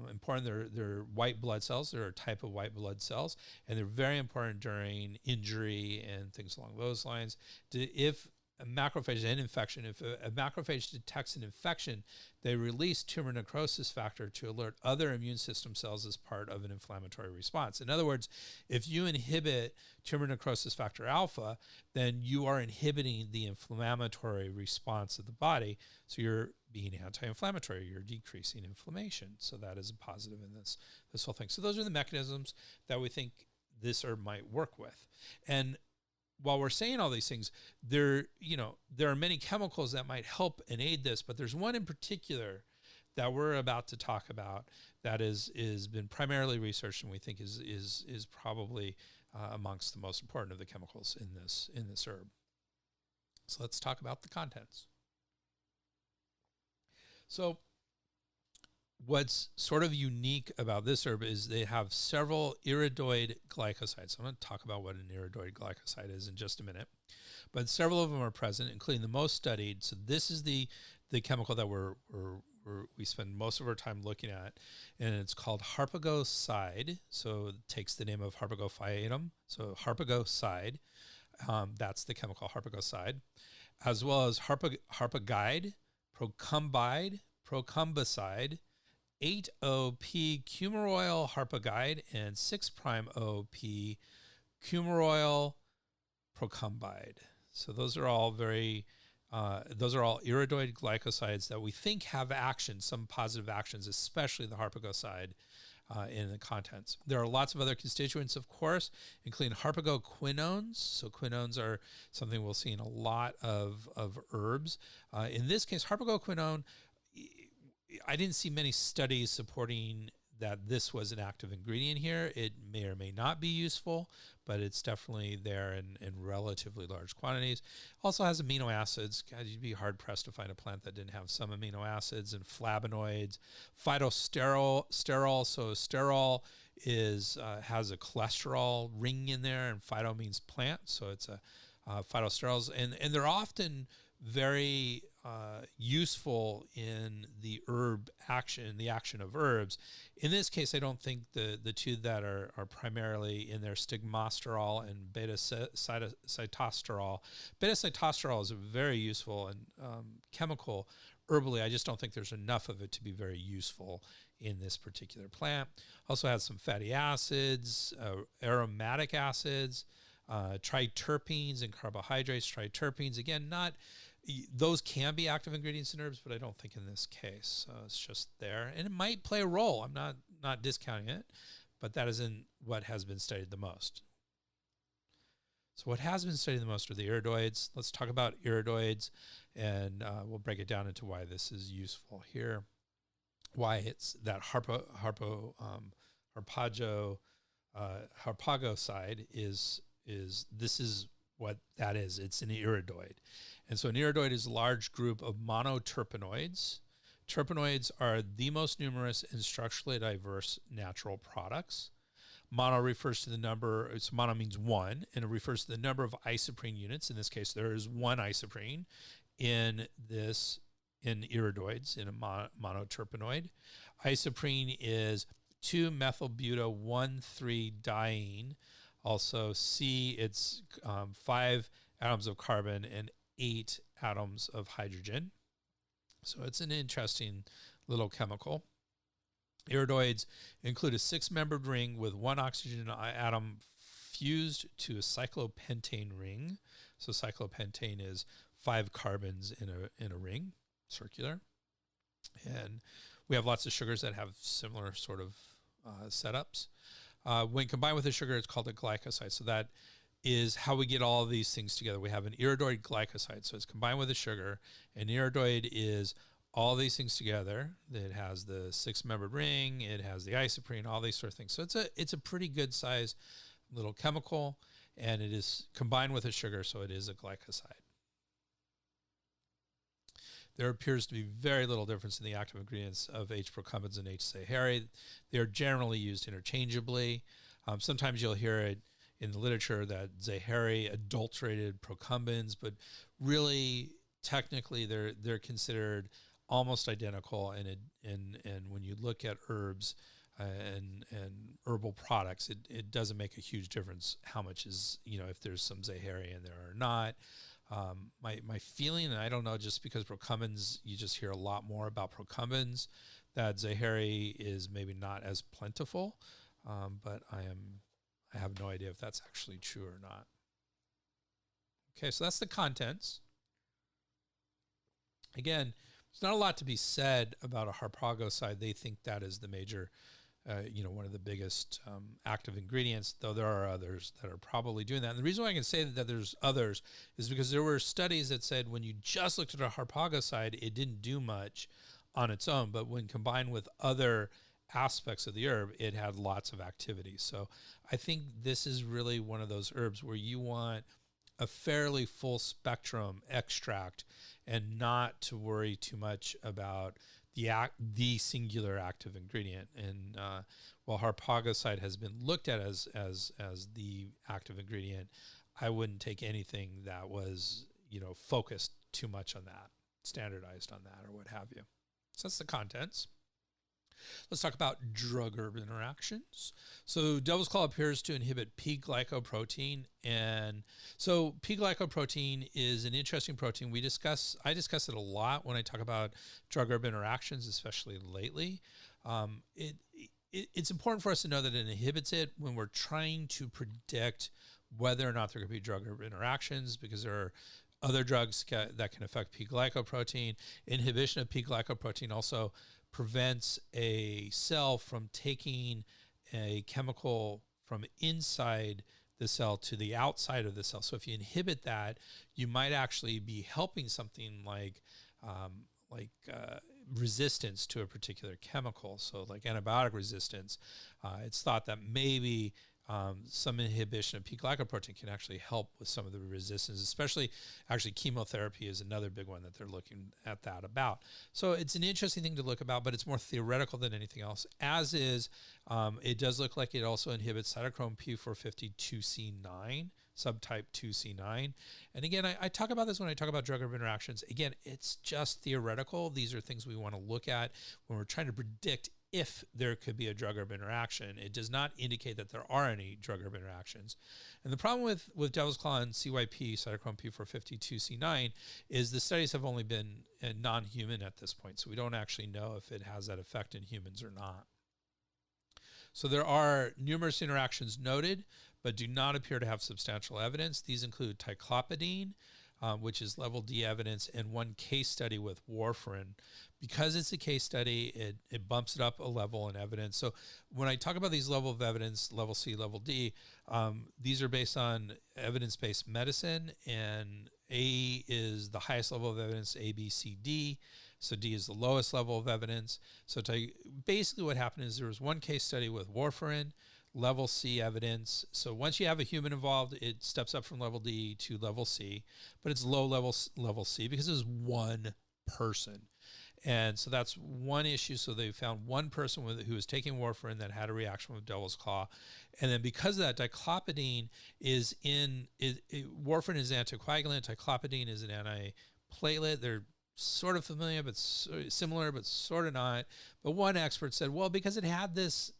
important. They're white blood cells. They're a type of white blood cells, and they're very important during injury and things along those lines. If a macrophage and infection, if a macrophage detects an infection, they release tumor necrosis factor to alert other immune system cells as part of an inflammatory response. In other words, if you inhibit tumor necrosis factor alpha, then you are inhibiting the inflammatory response of the body. So you're being anti-inflammatory, you're decreasing inflammation. So that is a positive in this whole thing. So those are the mechanisms that we think this herb might work with. And while we're saying all these things, there are many chemicals that might help and aid this, but there's one in particular that we're about to talk about that is been primarily researched, and we think is probably amongst the most important of the chemicals in this herb. So let's talk about the contents. So what's sort of unique about this herb is they have several iridoid glycosides. I'm going to talk about what an iridoid glycoside is in just a minute. But several of them are present, including the most studied. So this is the chemical that we spend most of our time looking at, and it's called harpagoside. So it takes the name of harpagophytum. So harpagoside, that's the chemical harpagoside, as well as harpagide, procumbide, procumbicide, 8-O-P cumaroyl harpagide, and 6'-O-P cumaroyl procumbide. So those are all iridoid glycosides that we think have action, some positive actions, especially the harpagoside in the contents. There are lots of other constituents, of course, including harpagoquinones. So quinones are something we'll see in a lot of herbs. In this case, harpagoquinone, I didn't see many studies supporting that this was an active ingredient here. It may or may not be useful, but it's definitely there in relatively large quantities. Also has amino acids. God, you'd be hard pressed to find a plant that didn't have some amino acids, and flavonoids. Phytosterol. So sterol is has a cholesterol ring in there, and phyto means plant, so it's a phytosterols, and they're often very useful in the herb action, the action of herbs. In this case, I don't think the two that are primarily in there, stigmasterol and beta-cytosterol. Beta-cytosterol is a very useful and chemical herbally. I just don't think there's enough of it to be very useful in this particular plant. Also has some fatty acids, aromatic acids, triterpenes and carbohydrates. Triterpenes, again, those can be active ingredients in herbs, but I don't think in this case. So it's just there, and it might play a role. I'm not discounting it, but that isn't what has been studied the most. So what has been studied the most are the iridoids. Let's talk about iridoids, and we'll break it down into why this is useful here. Why it's that harpagoside is this is what that is. It's an iridoid. And so an iridoid is a large group of monoterpenoids. Terpenoids are the most numerous and structurally diverse natural products. Mono refers to the number, mono means one, and it refers to the number of isoprene units. In this case, there is one isoprene in iridoids, in a monoterpenoid. Isoprene is 2-methylbuta-1,3-diene. Also, C, it's 5 atoms of carbon and 8 atoms of hydrogen. So it's an interesting little chemical. Iridoids include a 6-membered ring with 1 oxygen atom fused to a cyclopentane ring. So cyclopentane is 5 carbons in a ring, circular. And we have lots of sugars that have similar sort of setups. When combined with a sugar, it's called a glycoside. So that is how we get all of these things together. We have an iridoid glycoside. So it's combined with a sugar. An iridoid is all these things together. It has the 6-membered ring. It has the isoprene, all these sort of things. So it's a pretty good size little chemical, and it is combined with a sugar, so it is a glycoside. There appears to be very little difference in the active ingredients of H. procumbens and H. zaheri. They are generally used interchangeably. Sometimes you'll hear it in the literature that zaheri adulterated procumbens, but really, technically, they're considered almost identical. And when you look at herbs and herbal products, it doesn't make a huge difference how much is, if there's some zaheri in there or not. My feeling, and I don't know, just because procumbens, you just hear a lot more about procumbens, that zaheri is maybe not as plentiful, but I have no idea if that's actually true or not. Okay, so that's the contents. Again, there's not a lot to be said about a harpagoside. They think that is the major, one of the biggest active ingredients, though there are others that are probably doing that. And the reason why I can say that there's others is because there were studies that said when you just looked at a harpagoside, it didn't do much on its own, but when combined with other aspects of the herb, it had lots of activity. So I think this is really one of those herbs where you want a fairly full spectrum extract and not to worry too much about the singular active ingredient. And while harpagoside has been looked at as the active ingredient, I wouldn't take anything that was, focused too much on that, standardized on that, or what have you. So that's the contents. Let's talk about drug-herb interactions. So devil's claw appears to inhibit P-glycoprotein. And so P-glycoprotein is an interesting protein. I discuss it a lot when I talk about drug-herb interactions, especially lately. It's important for us to know that it inhibits it when we're trying to predict whether or not there could be drug-herb interactions, because there are other drugs that can affect P-glycoprotein. Inhibition of P-glycoprotein also prevents a cell from taking a chemical from inside the cell to the outside of the cell. So if you inhibit that, you might actually be helping something like resistance to a particular chemical. So like antibiotic resistance, it's thought that maybe some inhibition of P-glycoprotein can actually help with some of the resistance, especially actually chemotherapy is another big one that they're looking at that about. So it's an interesting thing to look about, but it's more theoretical than anything else. As is, it does look like it also inhibits cytochrome P450-2C9, subtype 2C9. And again, I talk about this when I talk about drug-herb interactions. Again, it's just theoretical. These are things we want to look at when we're trying to predict if there could be a drug-herb interaction. It does not indicate that there are any drug-herb interactions. And the problem with devil's claw and CYP, cytochrome P450-2C9, is the studies have only been non-human at this point. So we don't actually know if it has that effect in humans or not. So there are numerous interactions noted, but do not appear to have substantial evidence. These include ticlopidine, which is level D evidence, and one case study with warfarin. Because it's a case study, it bumps it up a level in evidence. So when I talk about these level of evidence, level C, level D, these are based on evidence-based medicine, and A is the highest level of evidence, A, B, C, D. So D is the lowest level of evidence. So basically what happened is there was one case study with warfarin, level C evidence. So once you have a human involved, it steps up from level D to level C, but it's low level C because it was one person. And so that's one issue. So they found one person who was taking warfarin that had a reaction with devil's claw. And then because of that, ticlopidine is warfarin is anticoagulant, ticlopidine is an antiplatelet. They're sort of familiar, but similar, but sort of not. But one expert said, well, because it had this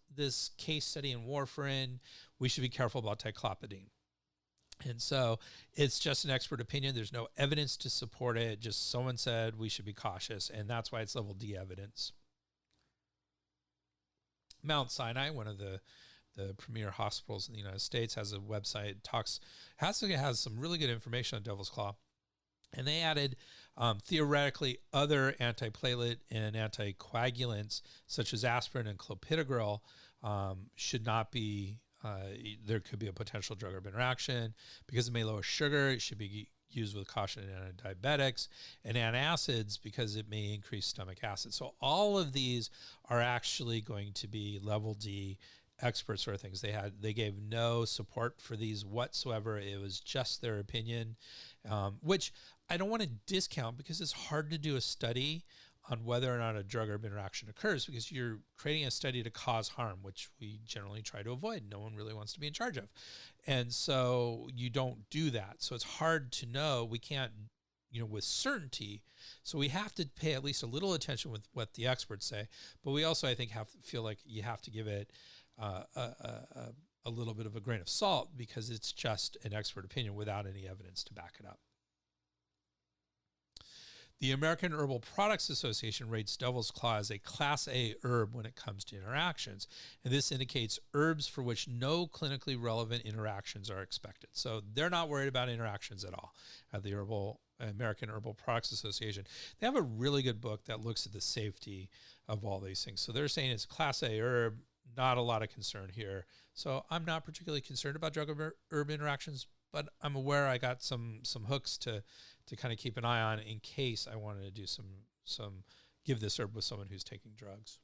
case study in warfarin, we should be careful about ticlopidine. And so it's just an expert opinion. There's no evidence to support it. Just someone said we should be cautious, and that's why it's level D evidence. Mount Sinai, one of the premier hospitals in the United States, has a website, has some really good information on devil's claw. And they added theoretically other antiplatelet and anticoagulants such as aspirin and clopidogrel should not be, there could be a potential drug-herb interaction. Because it may lower sugar, it should be used with caution in antidiabetics, and antacids because it may increase stomach acid. So all of these are actually going to be level D expert sort of things. They gave no support for these whatsoever. It was just their opinion, which I don't want to discount because it's hard to do a study on whether or not a drug-herb interaction occurs because you're creating a study to cause harm, which we generally try to avoid. No one really wants to be in charge of. And so you don't do that. So it's hard to know. We can't, with certainty. So we have to pay at least a little attention with what the experts say. But we also, I think, feel like you have to give it a little bit of a grain of salt because it's just an expert opinion without any evidence to back it up. The American Herbal Products Association rates devil's claw as a Class A herb when it comes to interactions. And this indicates herbs for which no clinically relevant interactions are expected. So they're not worried about interactions at all at the American Herbal Products Association. They have a really good book that looks at the safety of all these things. So they're saying it's Class A herb, not a lot of concern here. So I'm not particularly concerned about drug-herb interactions, but I'm aware I got some hooks to kind of keep an eye on in case I wanted to do give this herb with someone who's taking drugs.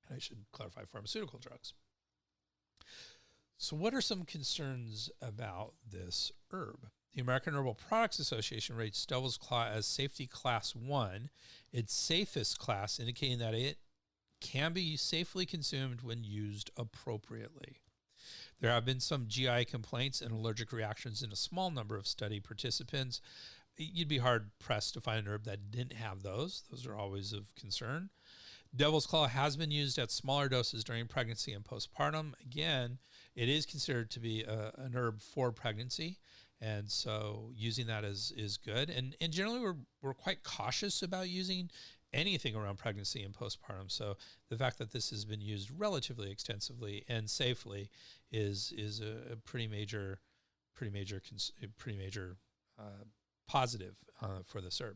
And I should clarify pharmaceutical drugs. So what are some concerns about this herb? The American Herbal Products Association rates Devil's Claw as safety class 1, its safest class, indicating that it can be safely consumed when used appropriately. There have been some GI complaints and allergic reactions in a small number of study participants. You'd be hard pressed to find an herb that didn't have those. Those are always of concern. Devil's Claw has been used at smaller doses during pregnancy and postpartum. Again, it is considered to be an herb for pregnancy, and so using that is good. And generally, we're quite cautious about using anything around pregnancy and postpartum. So the fact that this has been used relatively extensively and safely is a pretty major positive for this herb.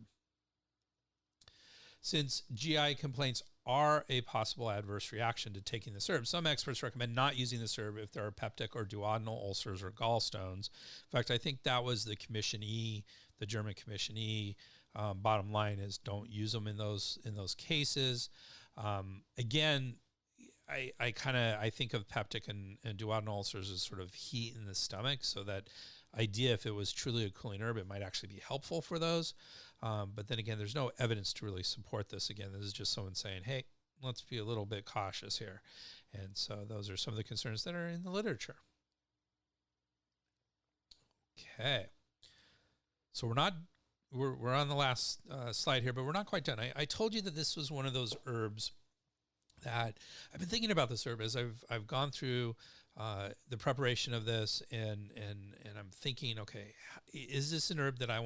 Since GI complaints are a possible adverse reaction to taking this herb, some experts recommend not using this herb if there are peptic or duodenal ulcers or gallstones. In fact, I think that was the Commission E, the German Commission E. Bottom line is don't use them in those cases. Again, I think of peptic and duodenal ulcers as sort of heat in the stomach, so that idea, if it was truly a cooling herb, it might actually be helpful for those. But then again, there's no evidence to really support this. Again, this is just someone saying, hey, let's be a little bit cautious here. And so those are some of the concerns that are in the literature. Okay. So we're on the last slide here, but we're not quite done. I told you that this was one of those herbs that I've been thinking about this herb as I've gone through the preparation of this, and I'm thinking, okay, is this an herb that I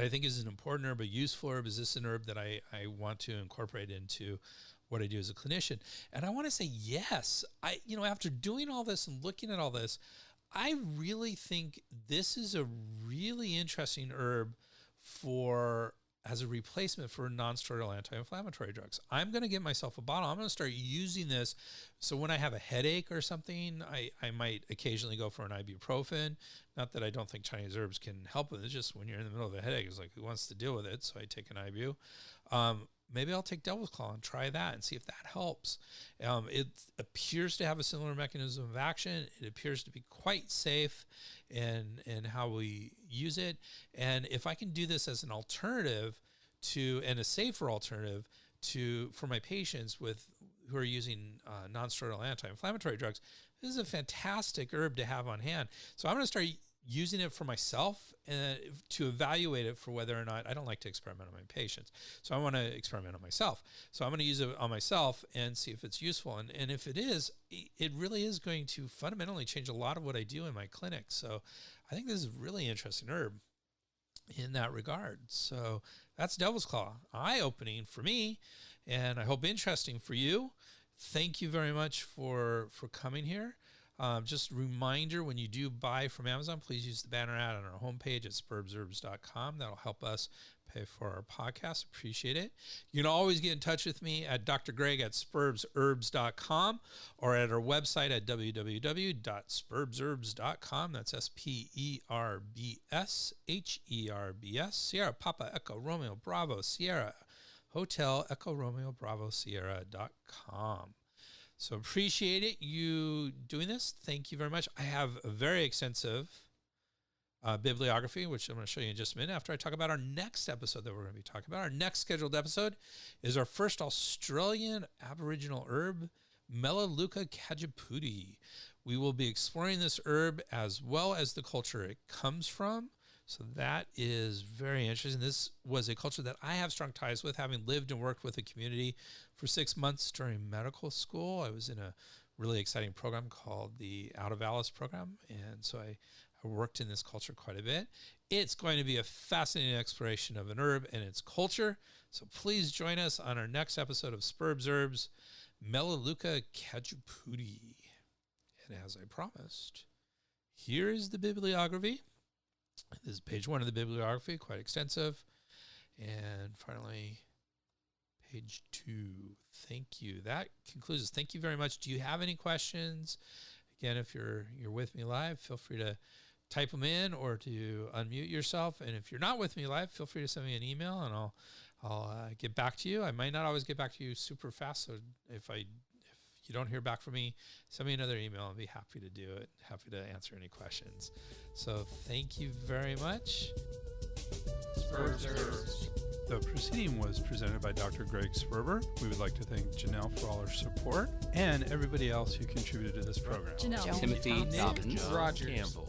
think is an important herb, a useful herb? Is this an herb that I want to incorporate into what I do as a clinician? And I want to say yes. After doing all this and looking at all this, I really think this is a really interesting herb as a replacement for non-steroidal anti-inflammatory drugs. I'm going to get myself a bottle. I'm going to start using this. So when I have a headache or something, I might occasionally go for an ibuprofen. Not that I don't think Chinese herbs can help with it. It's just when you're in the middle of a headache, it's like, who wants to deal with it? So I take an Ibu. Maybe I'll take Devil's Claw and try that and see if that helps. It appears to have a similar mechanism of action. It appears to be quite safe in how we use it. And if I can do this as an alternative and a safer alternative for my patients who are using non-steroidal anti-inflammatory drugs, this is a fantastic herb to have on hand. So I'm going to start using it for myself to evaluate it for whether or not, I don't like to experiment on my patients, so I want to experiment on myself. So I'm going to use it on myself and see if it's useful. And if it is, it really is going to fundamentally change a lot of what I do in my clinic. So I think this is a really interesting herb in that regard. So that's Devil's Claw. Eye-opening for me, and I hope interesting for you. Thank you very much for coming here. Just a reminder, when you do buy from Amazon, please use the banner ad on our homepage at spurbsherbs.com. That'll help us pay for our podcast. Appreciate it. You can always get in touch with me at drgreg@spurbsherbs.com or at our website at www.spurbsherbs.com. That's SPERBSHERBS. Sierra Papa Echo Romeo Bravo Sierra Hotel Echo Romeo Bravo Sierra.com. So appreciate it, you doing this. Thank you very much. I have a very extensive bibliography, which I'm going to show you in just a minute after I talk about our next episode that we're going to be talking about. Our next scheduled episode is our first Australian Aboriginal herb, Melaleuca cajeputty. We will be exploring this herb as well as the culture it comes from. So that is very interesting. This was a culture that I have strong ties with, having lived and worked with a community for 6 months during medical school. I was in a really exciting program called the Out of Alice program, and so I worked in this culture quite a bit. It's going to be a fascinating exploration of an herb and its culture, so please join us on our next episode of Spurbs Herbs, Melaleuca cajeputty. And as I promised, here is the bibliography. This is page 1 of the bibliography, quite extensive. And finally, page 2. Thank you. That concludes this. Thank you very much. Do you have any questions? Again, if you're with me live, feel free to type them in or to unmute yourself. And if you're not with me live, feel free to send me an email and I'll get back to you. I might not always get back to you super fast, so if you don't hear back from me, send me another email. I'll be happy to do it. Happy to answer any questions. So thank you very much. Sperb. The proceeding was presented by Dr. Greg Sperber. We would like to thank Janelle for all her support and everybody else who contributed to this program. Janelle. Timothy Nick Dobbins. Rogers. Campbell.